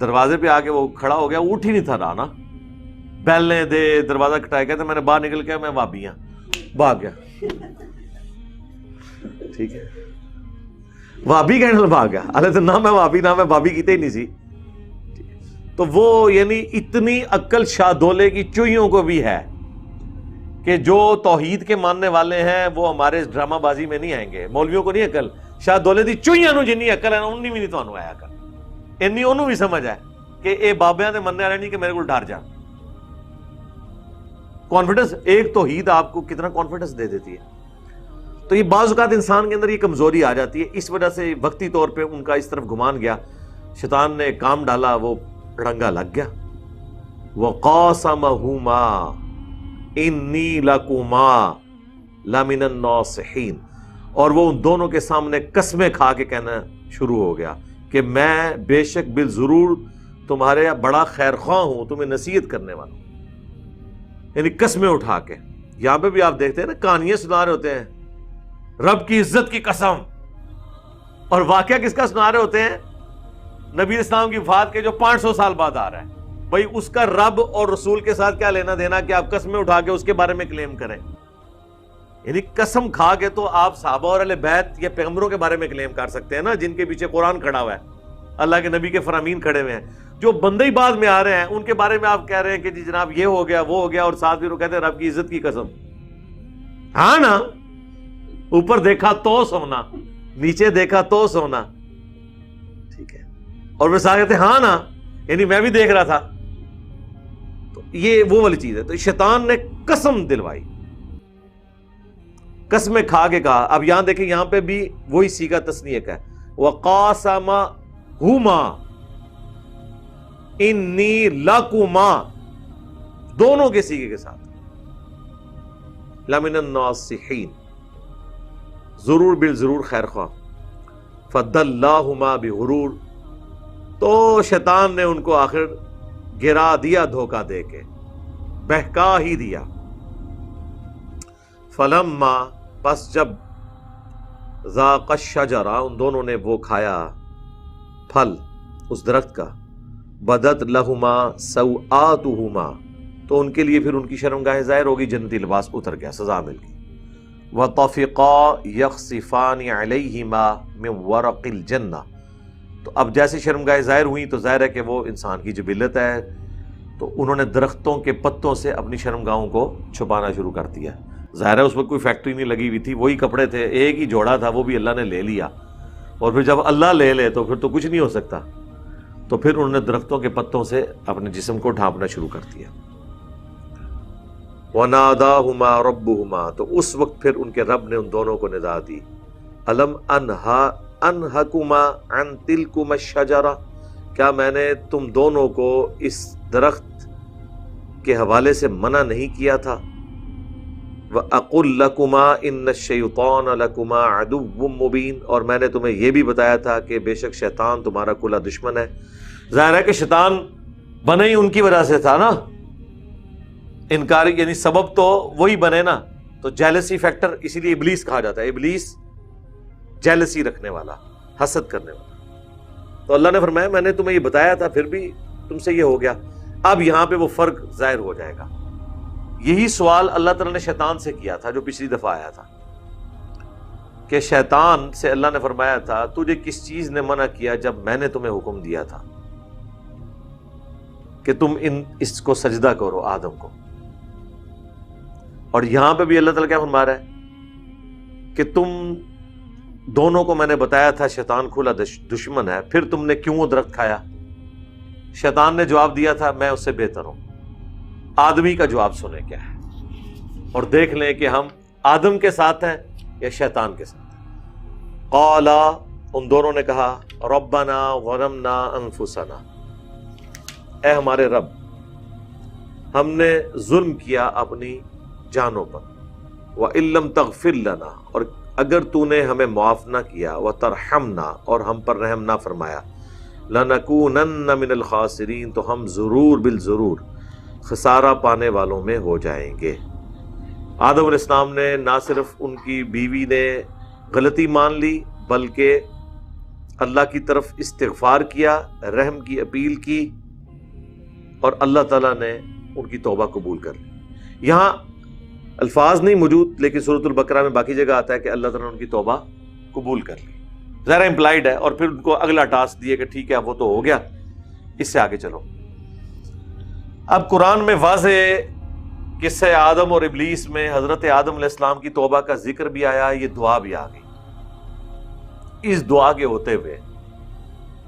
دروازے پہ آ کے وہ کھڑا ہو گیا، اٹھ ہی نہیں تھا رہا نا، بیلنے دے دروازہ کھٹایا، کہتے میں نے باہر نکل کے میں وابی ہاں، بھاگ گیا. ٹھیک ہے، وابی کہنے بھاگ گیا، اللہ تو نہ میں وابی نہ میں بابی کیتے ہی نہیں سی. تو وہ یعنی اتنی عقل شاہ دولے کی چوئیوں کو بھی ہے کہ جو توحید کے ماننے والے ہیں وہ ہمارے ڈرامہ بازی میں نہیں آئیں گے. مولویوں کو نہیں عقل، شاہ دولے دی چوئیاں نو جنی عقل ہے نا انہی بھی نہیں تانوں آیا عقل، انی انہوں بھی سمجھ ہے کہ اے بابیاں دے مننے والے نہیں کہ میرے کو ڈر جا. کانفیڈنس، ایک توحید آپ کو کتنا کانفیڈنس دے دیتی ہے. تو یہ بعض اوقات انسان کے اندر یہ کمزوری آ جاتی ہے، اس وجہ سے وقتی طور پہ ان کا اس طرف گمان گیا، شیطان نے کام ڈالا، وہ رنگا لگ گیا. وَقَاسَمَهُمَا إِنِّي لَكُمَا لَمِنَ النَّاصِحِينَ، اور وہ ان دونوں کے سامنے قسمیں کھا کے کہنا شروع ہو گیا کہ میں بے شک بالضرور تمہارے بڑا خیر خواہ ہوں، تمہیں نصیحت کرنے والا ہوں. یعنی قسمیں اٹھا کے. یہاں پہ بھی آپ دیکھتے ہیں نا کہانیاں سنا رہے ہوتے ہیں، رب کی عزت کی قسم، اور واقعہ کس کا سنا رہے ہوتے ہیں؟ نبی اسلام کی وفات کے جو 500 سال بعد آ رہا ہے. بھائی اس کا رب اور رسول کے ساتھ کیا لینا دینا کہ آپ قسمیں اٹھا کے اس کے بارے میں کلیم کریں؟ یعنی قسم کھا کے تو آپ صحابہ اور اہل بیت یا پیغمبروں کے بارے میں کلیم کر سکتے ہیں نا، جن کے پیچھے قرآن کھڑا ہوا ہے، اللہ کے نبی کے فرامین کھڑے ہوئے ہیں. جو بندے ہی بعد میں آ رہے ہیں ان کے بارے میں آپ کہہ رہے ہیں کہ جی جناب یہ ہو گیا وہ ہو گیا، اور ساتھ بھی وہ کہتے ہیں رب کی عزت کی قسم. ہاں نا، اوپر دیکھا تو سونا، نیچے دیکھا تو سونا. ٹھیک ہے، اور وہ ساتھ کہتے ہیں ہاں نا، یعنی میں بھی دیکھ رہا تھا. تو یہ وہ والی چیز ہے. تو شیطان نے قسم دلوائی، قسمیں کھا کے کہا. اب یہاں دیکھیں، یہاں پہ بھی وہی صیغہ تثنیہ کا ہے، وَقَاسَمَهُمَا إِنِّي لَكُمَا، دونوں کے صیغے کے ساتھ، لَمِنَ النَّاصِحِينَ، ضرور بالضرور خیر خواہ. فَدَلَّاهُمَا بِغُرُورٍ، تو شیطان نے ان کو آخر گرا دیا دھوکہ دے کے، بہکا ہی دیا۔ فلما، پس جب ذاق الشجرہ، ان دونوں نے وہ کھایا پھل اس درخت کا، بدت لہما سوآتہما، تو ان کے لیے پھر ان کی شرمگاہیں ظاہر ہوگی، جنتی لباس اتر گیا، سزا مل گئی۔ وطفقا یخصفان علیہما من ورق الجنہ، تو اب جیسے شرمگاہیں ظاہر ہوئیں تو ظاہر ہے کہ وہ انسان کی جبلت ہے، تو انہوں نے درختوں کے پتوں سے اپنی شرمگاہوں کو چھپانا شروع کر دیا۔ ظاہر ہے اس وقت کوئی فیکٹری نہیں لگی ہوئی تھی، وہی کپڑے تھے، ایک ہی جوڑا تھا، وہ بھی اللہ نے لے لیا، اور پھر جب اللہ لے لے تو پھر تو کچھ نہیں ہو سکتا، تو پھر انہوں نے درختوں کے پتوں سے اپنے جسم کو ڈھانپنا شروع کر دیا۔ وَنَادَاهُمَا رَبُّهُمَا، تو اس وقت پھر ان کے رب نے ان دونوں کو ندا دی، أَلَمْ أَنْهَكُمَا عَنْ تِلْكُمَا الشَّجَرَةِ، کیا میں نے تم دونوں کو اس درخت کے حوالے سے منع نہیں کیا تھا؟ وَأَقُلْ لَكُمَا إِنَّ الشَّيْطَانَ لَكُمَا عَدُوٌّ مُّبِينٌ، اور میں نے تمہیں یہ بھی بتایا تھا کہ بے شک شیطان تمہارا کھلا دشمن ہے۔ ظاہر ہے کہ شیطان بنے ہی ان کی وجہ سے تھا نا، انکاری یعنی سبب تو وہی بنے نا، تو جیلسی فیکٹر، اسی لیے ابلیس کہا جاتا ہے، ابلیس جیلسی رکھنے والا، حسد کرنے والا۔ تو اللہ نے فرمایا میں نے تمہیں یہ بتایا تھا، پھر بھی تم سے یہ ہو گیا۔ اب یہاں پہ وہ فرق ظاہر ہو جائے گا۔ یہی سوال اللہ تعالیٰ نے شیطان سے کیا تھا جو پچھلی دفعہ آیا تھا، کہ شیطان سے اللہ نے فرمایا تھا تجھے کس چیز نے منع کیا جب میں نے تمہیں حکم دیا تھا کہ تم اس کو سجدہ کرو، آدم کو۔ اور یہاں پہ بھی اللہ تعالیٰ کیا فرما رہا ہے کہ تم دونوں کو میں نے بتایا تھا شیطان کھلا دشمن ہے، پھر تم نے کیوں وہ درخت کھایا؟ شیطان نے جواب دیا تھا میں اس سے بہتر ہوں۔ آدمی کا جواب سنیں کیا ہے، اور دیکھ لیں کہ ہم آدم کے ساتھ ہیں یا شیطان کے ساتھ ہیں۔ قالا، ان دونوں نے کہا ربنا ظلمنا انفسنا، اے ہمارے رب ہم نے ظلم کیا اپنی جانوں پر، وَإِن لَّمْ تَغْفِرْ لَنَا، اور اگر تو نے ہمیں معاف نہ کیا، وَتَرْحَمْنَا، اور ہم پر رحم نہ فرمایا، لَنَكُونَنَّ مِنَ الْخَاسِرِينَ، تو ہم ضرور بالضرور خسارہ پانے والوں میں ہو جائیں گے۔ آدم علیہ السلام نے نہ صرف ان کی بیوی نے غلطی مان لی، بلکہ اللہ کی طرف استغفار کیا، رحم کی اپیل کی، اور اللہ تعالیٰ نے ان کی توبہ قبول کر لی۔ یہاں الفاظ نہیں موجود، لیکن سورۃ البقرہ میں باقی جگہ آتا ہے کہ اللہ تعالیٰ نے ان کی توبہ قبول کر لی، ظاہر امپلائڈ ہے، اور پھر ان کو اگلا ٹاسک دیے کہ ٹھیک ہے وہ تو ہو گیا، اس سے آگے چلو۔ اب قرآن میں واضح قصہ آدم اور ابلیس میں حضرت آدم علیہ السلام کی توبہ کا ذکر بھی آیا، یہ دعا بھی آ گئی۔ اس دعا کے ہوتے ہوئے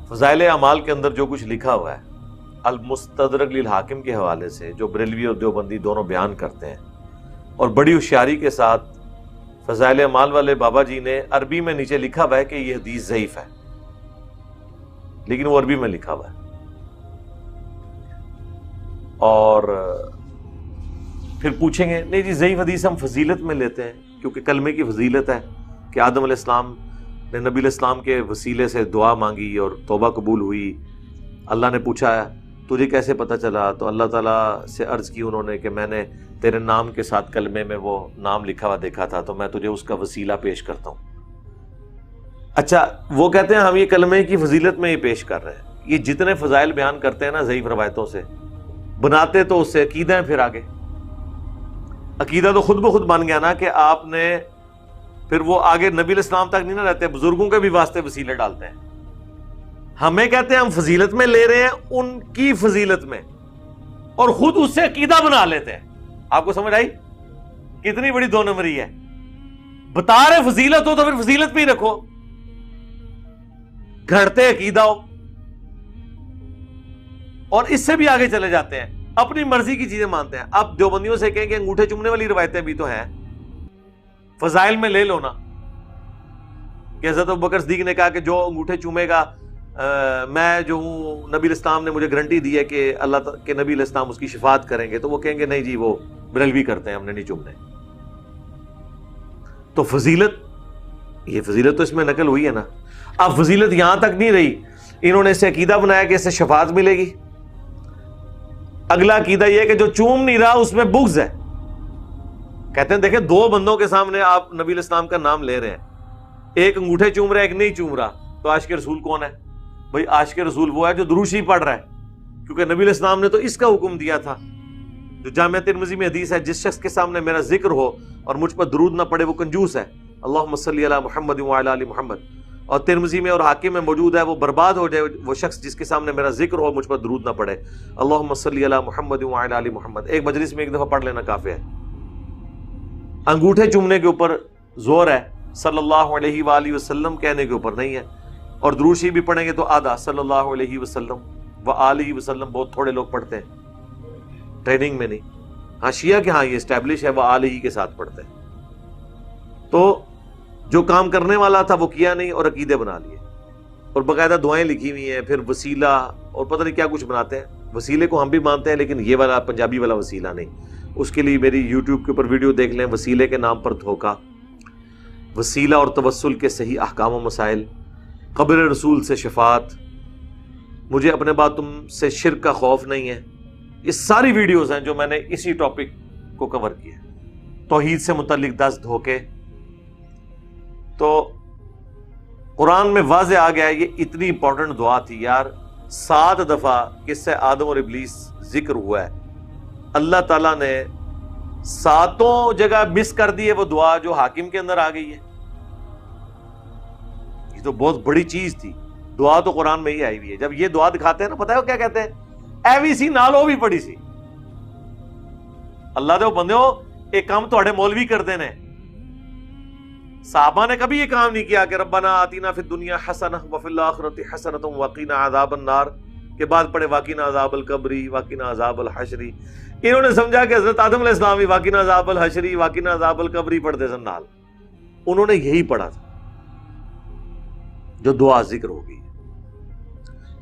فضائل اعمال کے اندر جو کچھ لکھا ہوا ہے المستدرک للحاکم کے حوالے سے، جو بریلوی اور دیوبندی دونوں بیان کرتے ہیں، اور بڑی ہوشیاری کے ساتھ فضائل اعمال والے بابا جی نے عربی میں نیچے لکھا ہوا ہے کہ یہ حدیث ضعیف ہے، لیکن وہ عربی میں لکھا ہوا ہے، اور پھر پوچھیں گے نہیں جی ضعیف حدیث ہم فضیلت میں لیتے ہیں، کیونکہ کلمے کی فضیلت ہے کہ آدم علیہ السلام نے نبی علیہ السلام کے وسیلے سے دعا مانگی اور توبہ قبول ہوئی۔ اللہ نے پوچھا تجھے کیسے پتہ چلا؟ تو اللہ تعالیٰ سے عرض کی انہوں نے کہ میں نے تیرے نام کے ساتھ کلمے میں وہ نام لکھا ہوا دیکھا تھا، تو میں تجھے اس کا وسیلہ پیش کرتا ہوں۔ اچھا، وہ کہتے ہیں ہم یہ کلمے کی فضیلت میں یہ پیش کر رہے ہیں۔ یہ جتنے فضائل بیان کرتے ہیں نا ضعیف روایتوں سے، بناتے تو اس سے عقیدہ ہیں، پھر آگے عقیدہ تو خود بخود بن گیا نا کہ آپ نے پھر وہ آگے نبی علیہ السلام تک نہیں نہ رہتے، بزرگوں کے بھی واسطے وسیلے ڈالتے ہیں۔ ہمیں کہتے ہیں ہم فضیلت میں لے رہے ہیں ان کی فضیلت میں، اور خود اس سے عقیدہ بنا لیتے ہیں۔ آپ کو سمجھ آئی کتنی بڑی دو نمبری ہے؟ بتا رہے فضیلت ہو تو پھر فضیلت بھی رکھو، گھڑتے عقیدہ ہو، اور اس سے بھی آگے چلے جاتے ہیں، اپنی مرضی کی چیزیں مانتے ہیں۔ اب دیوبندیوں سے کہیں کہ انگوٹھے چومنے والی روایتیں بھی تو ہیں، فضائل میں لے لو نا، کہ حضرت ابوبکر صدیق نے کہا کہ جو انگوٹھے چومے گا میں جو ہوں، نبی علیہ السلام نے مجھے گارنٹی دی ہے کہ اللہ کے نبی علیہ السلام اس کی شفاعت کریں گے، تو وہ کہیں گے نہیں جی وہ بریلوی کرتے ہیں، ہم نے نہیں چومنے۔ تو فضیلت، یہ فضیلت تو اس میں نقل ہوئی ہے نا۔ اب فضیلت یہاں تک نہیں رہی، انہوں نے اسے عقیدہ بنایا کہ اس سے شفاعت ملے گی، اگلا عقیدہ یہ کہ جو چوم نہیں رہا اس میں بغض ہے. کہتے ہیں دیکھیں دو بندوں کے سامنے آپ نبی علیہ السلام کا نام لے رہے ہیں, ایک انگوٹھے چوم رہا ہے ایک نہیں چوم رہا, تو عاشق رسول کون ہے؟ بھائی عاشق رسول وہ ہے جو درود شریف پڑھ رہا ہے, کیونکہ نبی علیہ السلام نے تو اس کا حکم دیا تھا. جو جامعہ ترمذی میں حدیث ہے, جس شخص کے سامنے میرا ذکر ہو اور مجھ پر درود نہ پڑے وہ کنجوس ہے. اللہم صلی علی محمد وعلی آل محمد. اور ترمذی میں اور حاکم میں موجود ہے, وہ برباد ہو جائے وہ شخص جس کے سامنے میرا ذکر ہو مجھ پر درود نہ پڑے. اللہم صلی علی محمد وعلی آل محمد. ایک مجلس میں ایک دفعہ پڑھ لینا کافی ہے. انگوٹھے چومنے کے اوپر زور ہے, صلی اللہ علیہ وآلہ وسلم کہنے کے اوپر نہیں ہے. اور درود شریف بھی پڑھیں گے تو آدھا صلی اللہ علیہ وسلم وآلہ وسلم بہت تھوڑے لوگ پڑھتے ہیں, ٹریننگ میں نہیں. ہاں شیعہ کے ہاں یہ اسٹیبلش ہے وآلہ کے ساتھ پڑھتے ہیں. تو جو کام کرنے والا تھا وہ کیا نہیں اور عقیدے بنا لیے, اور باقاعدہ دعائیں لکھی ہوئی ہیں, پھر وسیلہ اور پتہ نہیں کیا کچھ بناتے ہیں. وسیلے کو ہم بھی مانتے ہیں لیکن یہ والا پنجابی والا وسیلہ نہیں. اس کے لیے میری یوٹیوب کے اوپر ویڈیو دیکھ لیں, وسیلے کے نام پر دھوکہ, وسیلہ اور توسل کے صحیح احکام و مسائل, قبر رسول سے شفاعت, مجھے اپنے بعد تم سے شرک کا خوف نہیں ہے. یہ ساری ویڈیوز ہیں جو میں نے اسی ٹاپک کو کور کیا. توحید سے متعلق 10 دھوکے. تو قرآن میں واضح آ گیا ہے, یہ اتنی امپورٹنٹ دعا تھی یار. 7 دفعہ قصہ آدم اور ابلیس ذکر ہوا ہے. اللہ تعالیٰ نے 7 جگہ مس کر دی ہے وہ دعا جو حاکم کے اندر آ گئی ہے. یہ تو بہت بڑی چیز تھی. دعا تو قرآن میں ہی آئی ہوئی ہے. جب یہ دعا دکھاتے ہیں نا, پتہ ہے وہ کیا کہتے ہیں؟ ایوی سی نالو بھی پڑی سی. اللہ دے بندے ہو, ایک کام تھوڑے مولوی کر دینے. صحابہ نے کبھی یہ کام نہیں کیا کہ ربنا آتینا فی الدنیا حسنہ وفی الآخرۃ حسنۃ وقنا عذاب النار کے بعد پڑھے وقنا عذاب القبر وقنا عذاب الحشر. انہوں نے سمجھا کہ حضرت آدم علیہ السلام وقنا عذاب الحشر وقنا عذاب القبر پڑھتے سن نال. انہوں نے یہی پڑھا تھا جو دعا ذکر ہو گئی.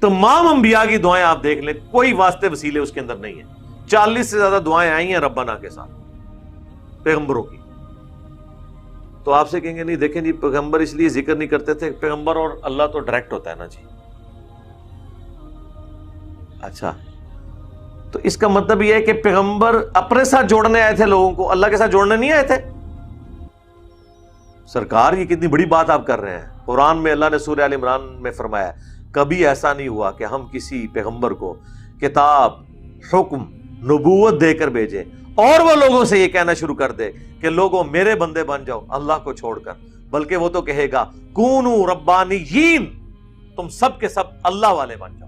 تمام انبیاء کی دعائیں آپ دیکھ لیں, کوئی واسطے وسیلے اس کے اندر نہیں ہیں. 40 سے زیادہ دعائیں آئی ہیں ربنا کے ساتھ پیغمبروں کی. تو آپ سے کہیں گے نہیں دیکھیں جی پیغمبر اس لیے ذکر نہیں کرتے تھے, پیغمبر اور اللہ تو ڈائریکٹ ہوتا ہے نا جی. اچھا, تو اس کا مطلب یہ ہے کہ پیغمبر اپنے ساتھ جوڑنے آئے تھے لوگوں کو, اللہ کے ساتھ جوڑنے نہیں آئے تھے. سرکار یہ کتنی بڑی بات آپ کر رہے ہیں. قرآن میں اللہ نے سورہ آل عمران میں فرمایا کبھی ایسا نہیں ہوا کہ ہم کسی پیغمبر کو کتاب, حکم, نبوت دے کر بھیجیں اور وہ لوگوں سے یہ کہنا شروع کر دے کہ لوگوں میرے بندے بن جاؤ اللہ کو چھوڑ کر, بلکہ وہ تو کہے گا کونو ربانیین, تم سب کے سب اللہ والے بن جاؤ.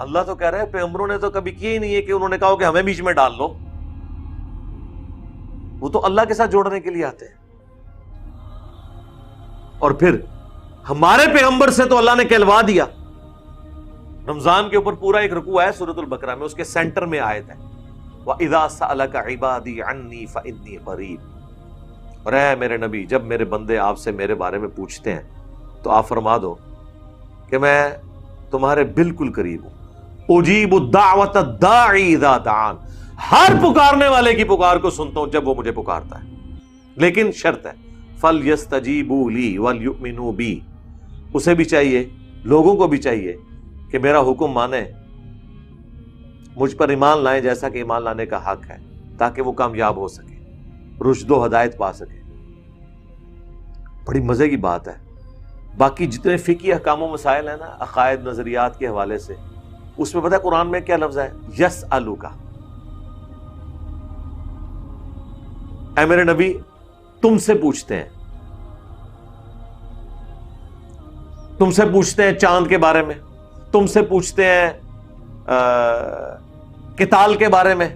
اللہ تو کہہ رہے ہیں پیغمبروں نے تو کبھی کیا ہی نہیں ہے کہ انہوں نے کہا کہ ہمیں بیچ میں ڈال لو. وہ تو اللہ کے ساتھ جوڑنے کے لیے آتے ہیں. اور پھر ہمارے پیغمبر سے تو اللہ نے کہلوا دیا. رمضان کے اوپر پورا ایک رکوع ہے سورۃ البقرہ میں, اس کے سینٹر میں آیت ہے وَإِذَا سَأَلَكَ عِبَادِي عَنِّي فَإِنِّي قَرِيبٌ. اور اے میرے نبی, جب میرے بندے آپ سے میرے بارے میں پوچھتے ہیں تو آپ فرما دو کہ میں تمہارے بالکل قریب ہوں. اجیب الدعوۃ الداعی اذا دعان, ہر پکارنے والے کی پکار کو سنتا ہوں جب وہ مجھے پکارتا ہے. لیکن شرط ہے فَلْيَسْتَجِيبُوا لِي وَلْيُؤْمِنُوا بِي. اسے بھی چاہیے, لوگوں کو بھی چاہیے کہ میرا حکم مانے, مجھ پر ایمان لائیں جیسا کہ ایمان لانے کا حق ہے, تاکہ وہ کامیاب ہو سکے, رشد و ہدایت پا سکے. بڑی مزے کی بات ہے. باقی جتنے فقہی احکام و مسائل ہیں نا عقائد نظریات کے حوالے سے, اس میں پتہ ہے قرآن میں کیا لفظ ہے؟ یسألوکا. اے میرے نبی تم سے پوچھتے ہیں, تم سے پوچھتے ہیں چاند کے بارے میں, تم سے پوچھتے ہیں قتال کے بارے میں.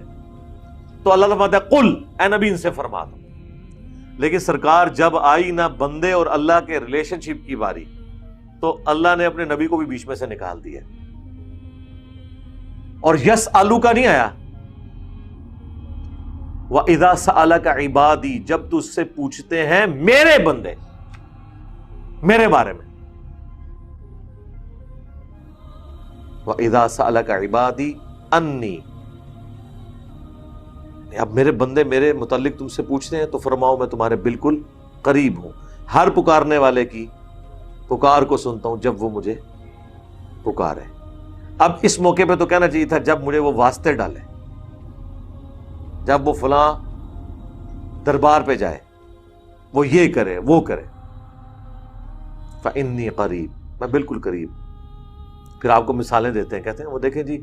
تو اللہ تعالیٰ فرماتا ہے قل, اے نبی ان سے فرما دو. لیکن سرکار جب آئی نہ بندے اور اللہ کے ریلیشن شپ کی باری, تو اللہ نے اپنے نبی کو بھی بیچ میں سے نکال دیا. اور یس آلو کا نہیں آیا وَإِذَا سَأَلَكَ عِبَادِي, جب تجھ سے پوچھتے ہیں میرے بندے میرے بارے میں. وَإِذَا سَأَلَكَ عِبَادِي أَنِّي, اب میرے بندے میرے متعلق تم سے پوچھتے ہیں تو فرماؤ میں تمہارے بالکل قریب ہوں, ہر پکارنے والے کی پکار کو سنتا ہوں جب وہ مجھے پکارے. اب اس موقع پہ تو کہنا چاہیے تھا جب مجھے وہ واسطے ڈالے، جب وہ فلاں دربار پہ جائے، وہ یہ کرے وہ کرے، فإنی قریب، میں بالکل قریب۔ پھر آپ کو مثالیں دیتے ہیں، کہتے ہیں وہ دیکھیں جی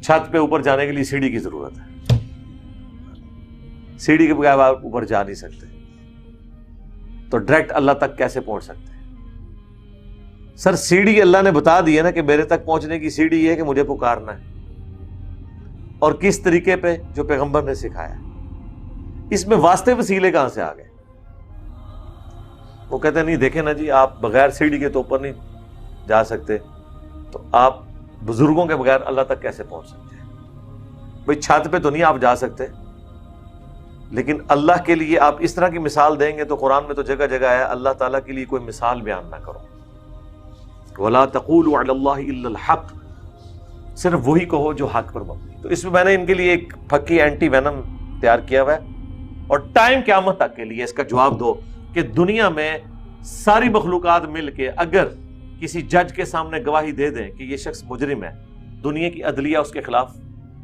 چھت پہ اوپر جانے کے لیے سیڑھی کی ضرورت ہے، سیڑھی کے بغیر آپ اوپر جا نہیں سکتے، تو ڈائریکٹ اللہ تک کیسے پہنچ سکتے ہیں؟ سر سیڑھی اللہ نے بتا دی ہے نا کہ میرے تک پہنچنے کی سیڑھی یہ ہے کہ مجھے پکارنا ہے، اور کس طریقے پہ؟ جو پیغمبر نے سکھایا۔ اس میں واسطے وسیلے کہاں سے آ گئے؟ وہ کہتے ہیں نہیں دیکھیں نا جی آپ بغیر سیڑھی کے تو اوپر نہیں جا سکتے، تو آپ بزرگوں کے بغیر اللہ تک کیسے پہنچ سکتے ہیں؟ بھئی چھت پہ تو نہیں آپ جا سکتے، لیکن اللہ کے لیے آپ اس طرح کی مثال دیں گے تو قرآن میں تو جگہ جگہ ہے اللہ تعالیٰ کے لیے کوئی مثال بیان نہ کرو، وَلَا تَقُولُوا عَلَى اللَّهِ إِلَّا الْحَقِّ، صرف وہی کہو جو حق پر مبنی۔ تو اس میں نے ان کے لیے ایک پھکی اینٹی وینم تیار کیا ہوا ہے، اور ٹائم قیامت تک کے لیے اس کا جواب دو کہ دنیا میں ساری مخلوقات مل کے اگر کسی جج کے سامنے گواہی دے دیں کہ یہ شخص مجرم ہے، دنیا کی عدلیہ اس کے خلاف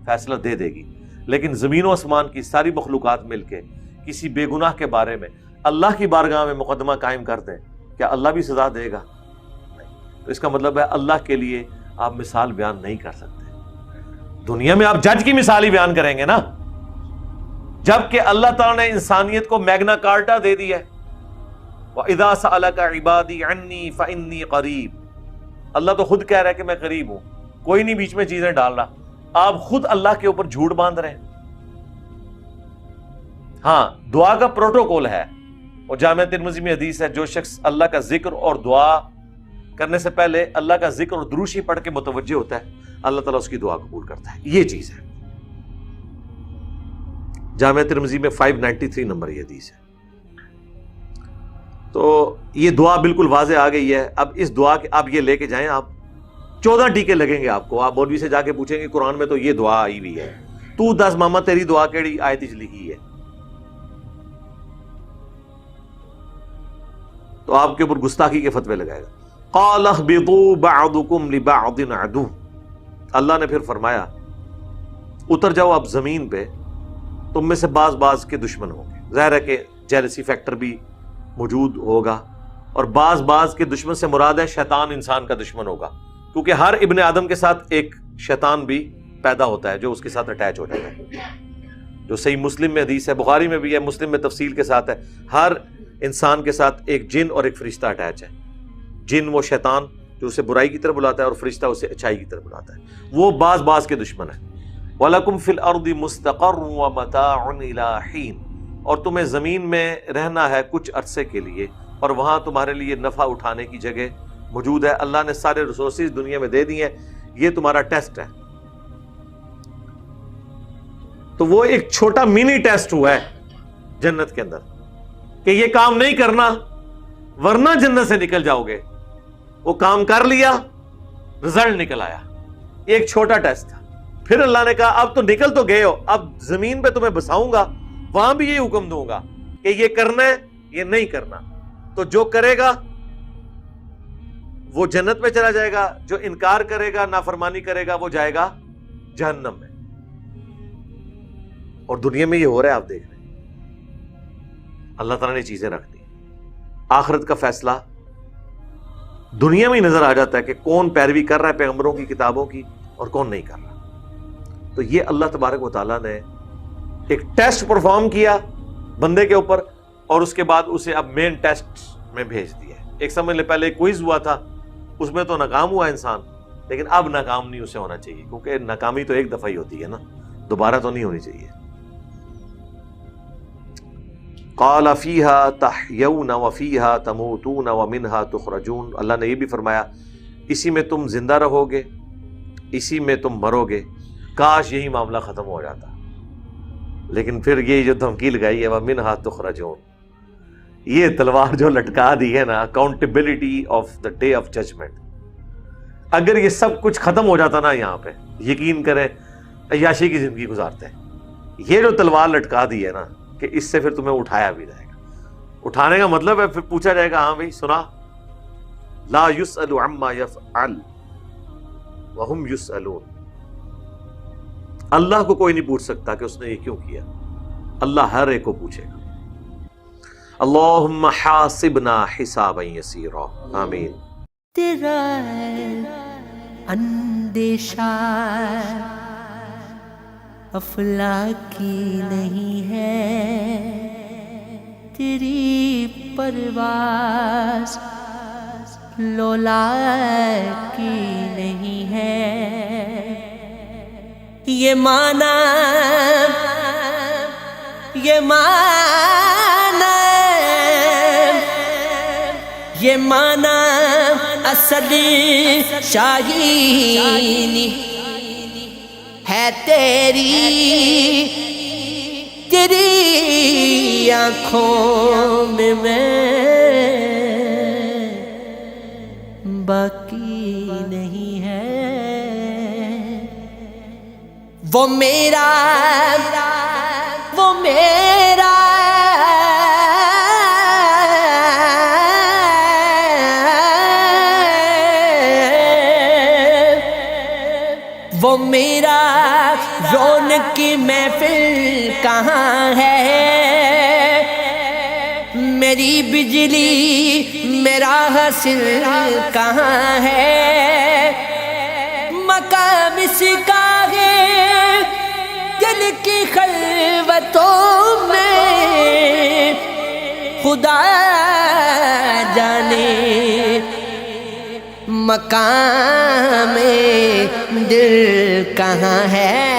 فیصلہ دے دے گی، لیکن زمین و آسمان کی ساری مخلوقات مل کے کسی بے گناہ کے بارے میں اللہ کی بارگاہ میں مقدمہ قائم کر دیں، کیا اللہ بھی سزا دے گا؟ نہیں۔ تو اس کا مطلب ہے اللہ کے لیے آپ مثال بیان نہیں کر سکتے۔ دنیا میں آپ جج کی مثال ہی بیان کریں گے نا، جبکہ اللہ تعالیٰ نے انسانیت کو میگنا کارٹا دے دی ہے، وَإِذَا سَأَلَكَ عِبَادِي عَنِّي فَإِنِّي قَرِيب۔ اللہ تو خود کہہ رہا ہے کہ میں قریب ہوں، کوئی نہیں بیچ میں چیزیں ڈال رہا، آپ خود اللہ کے اوپر جھوٹ باندھ رہے ہیں۔ ہاں دعا کا پروٹوکول ہے، اور جامع ترمذی میں حدیث ہے جو شخص اللہ کا ذکر اور دعا کرنے سے پہلے اللہ کا ذکر اور دروشی پڑھ کے متوجہ ہوتا ہے، اللہ تعالیٰ اس کی دعا قبول کرتا ہے۔ یہ چیز ہے، جامع ترمذی میں 593 نمبر یہ حدیث ہے۔ تو یہ دعا بالکل واضح آ گئی ہے۔ اب اس دعا کے آپ یہ لے کے جائیں، آپ 14 ٹیکے لگیں گے آپ کو، آپ مولوی سے جا کے پوچھیں گے قرآن میں تو یہ دعا آئی ہوئی ہے، تو دس ماما تیری دعا کیڑی آیت وچ لکھی ہے؟ تو آپ کے اوپر گستاخی کے فتوے لگائے گا۔ قال اهبطوا بعضكم لبعض عدو، اللہ نے پھر فرمایا اتر جاؤ اب زمین پہ، تم میں سے بعض کے دشمن ہوں گے۔ ظاہر ہے کہ جیلسی فیکٹر بھی موجود ہوگا، اور بعض کے دشمن سے مراد ہے شیطان انسان کا دشمن ہوگا، کیونکہ ہر ابن آدم کے ساتھ ایک شیطان بھی پیدا ہوتا ہے جو اس کے ساتھ اٹیچ ہو جاتا ہے، جو صحیح مسلم میں حدیث ہے، بخاری میں بھی ہے، مسلم میں تفصیل کے ساتھ ہے، ہر انسان کے ساتھ ایک جن اور ایک فرشتہ اٹیچ ہے۔ جن وہ شیطان جو اسے برائی کی طرف بلاتا ہے، اور فرشتہ اسے اچھائی کی طرف بلاتا ہے، وہ بعض کے دشمن ہے۔ وَلَكُمْ فِي الْأَرْضِ مُسْتَقَرٌّ وَمَتَاعٌ إِلَىٰ حِينٍ، اور تمہیں زمین میں رہنا ہے کچھ عرصے کے لیے، اور وہاں تمہارے لیے نفع اٹھانے کی جگہ موجود ہے۔ اللہ نے سارے ریسورسز دنیا میں دے دی ہیں، یہ تمہارا ٹیسٹ ہے۔ تو وہ ایک چھوٹا منی ٹیسٹ ہوا ہے جنت کے اندر کہ یہ کام نہیں کرنا ورنہ جنت سے نکل جاؤ گے، وہ کام کر لیا، رزلٹ نکل آیا، ایک چھوٹا ٹیسٹ تھا۔ پھر اللہ نے کہا اب تو نکل تو گئے ہو، اب زمین پہ تمہیں بساؤں گا، وہاں بھی یہ حکم دوں گا کہ یہ کرنا ہے یہ نہیں کرنا، تو جو کرے گا وہ جنت میں چلا جائے گا، جو انکار کرے گا نافرمانی کرے گا وہ جائے گا جہنم میں۔ اور دنیا میں یہ ہو رہا ہے، آپ دیکھ رہے ہیں، اللہ تعالیٰ نے چیزیں رکھ دی۔ آخرت کا فیصلہ دنیا میں ہی نظر آ جاتا ہے کہ کون پیروی کر رہا ہے پیغمبروں کی کتابوں کی اور کون نہیں کر رہا۔ تو یہ اللہ تبارک و تعالیٰ نے ایک ٹیسٹ پرفارم کیا بندے کے اوپر، اور اس کے بعد اسے اب مین ٹیسٹ میں بھیج دیا ہے۔ ایک سمجھ لے پہلے کوئز ہوا تھا، اس میں تو ناکام ہوا انسان، لیکن اب ناکام نہیں اسے ہونا چاہیے، کیونکہ ناکامی تو ایک دفعہ ہی ہوتی ہے نا، دوبارہ تو نہیں ہونی چاہیے۔ قال فیہا تحیون وفیہا تموتون ومنہا تخرجون، اللہ نے یہ بھی فرمایا اسی میں تم زندہ رہو گے، اسی میں تم مرو گے۔ کاش یہی معاملہ ختم ہو جاتا، لیکن پھر یہ جو دھمکی لگائی ہے ومنہا تخرجون، یہ تلوار جو لٹکا دی ہے نا، accountability of the day of judgment, اگر یہ سب کچھ ختم ہو جاتا نا یہاں پہ، یقین کریں عیاشی کی زندگی گزارتے ہیں۔ یہ جو تلوار لٹکا دی ہے نا کہ اس سے پھر تمہیں اٹھایا بھی جائے گا، اٹھانے کا مطلب ہے پھر پوچھا جائے گا ہاں بھائی سنا، لا یسأل عما یفعل، وَهُمْ يُسْأَلُونَ. اللہ کو کوئی نہیں پوچھ سکتا کہ اس نے یہ کیوں کیا. اللہ ہر ایک کو پوچھے گا. اللہم حاسبنا حسابا یسیرا. آمین. تیرا اندیشہ افلاکی نہیں ہے، تیری پرواز لولاکی نہیں ہے. یہ مانا اسد شاہینی ہے تیری آنکھوں میں باقی نہیں ہے. وہ میرا رونق کی محفل کہاں ہے، میری بجلی میرا حاصل کہاں ہے. مقام اس کا ہے دل کی خلوتوں میں، خدا جانے مقام دل کہاں ہے.